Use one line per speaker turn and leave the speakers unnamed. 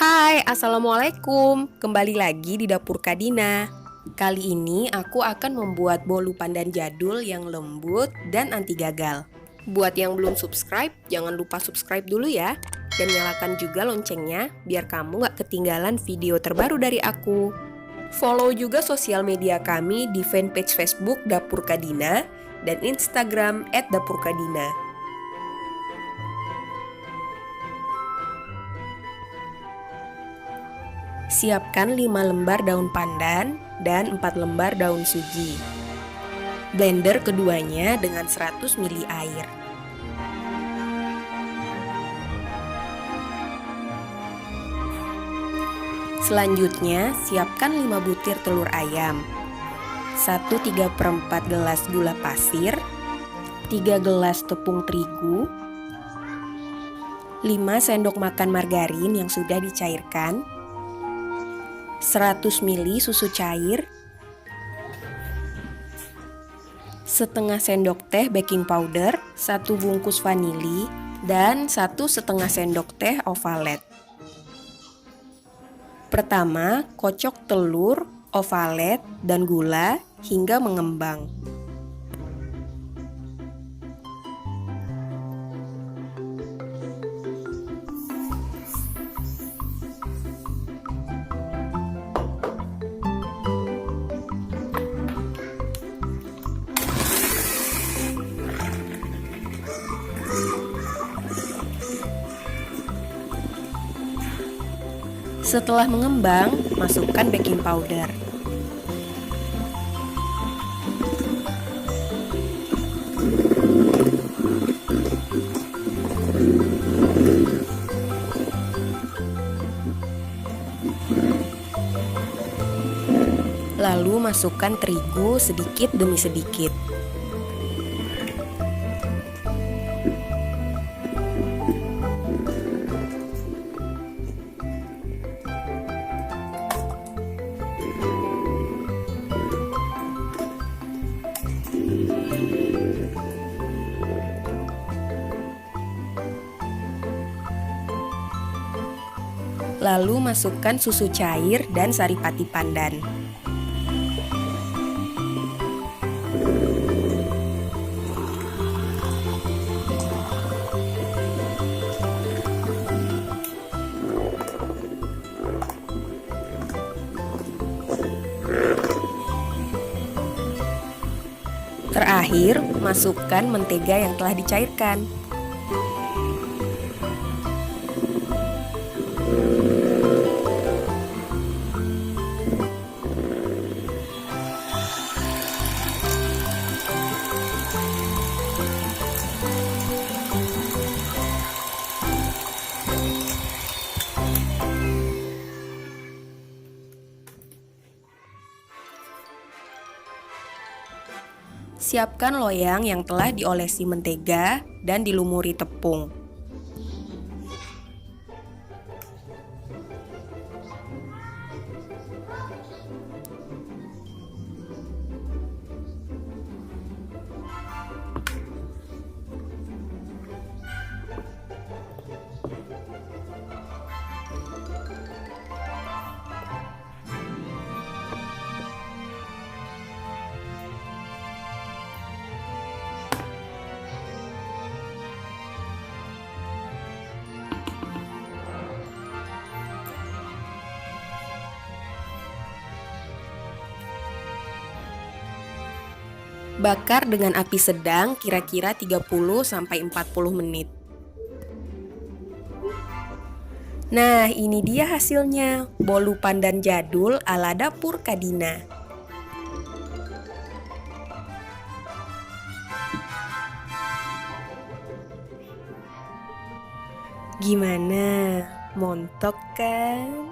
Hai, Assalamualaikum. Kembali lagi di Dapur Kadina. Kali ini aku akan membuat bolu pandan jadul yang lembut dan anti gagal. Buat yang belum subscribe, jangan lupa subscribe dulu ya. Dan nyalakan juga loncengnya biar kamu gak ketinggalan video terbaru dari aku. Follow juga sosial media kami di fanpage Facebook Dapur Kadina dan Instagram @dapurkadina. Siapkan 5 lembar daun pandan dan 4 lembar daun suji. Blender keduanya dengan 100 ml air. Selanjutnya, siapkan 5 butir telur ayam, 1/3/4 gelas gula pasir, 3 gelas tepung terigu, 5 sendok makan margarin yang sudah dicairkan, 100 ml susu cair, setengah sendok teh baking powder, 1 bungkus vanili, dan 1,5 sendok teh ovalet. Pertama, kocok telur, ovalet, dan gula hingga mengembang. Setelah mengembang, masukkan baking powder. Lalu masukkan terigu sedikit demi sedikit. Lalu masukkan susu cair dan saripati pandan. Terakhir, masukkan mentega yang telah dicairkan. Siapkan loyang yang telah diolesi mentega dan dilumuri tepung. Bakar dengan api sedang kira-kira 30-40 menit. Nah, ini dia hasilnya, bolu pandan jadul ala Dapur Kadina. Gimana? Montok kan?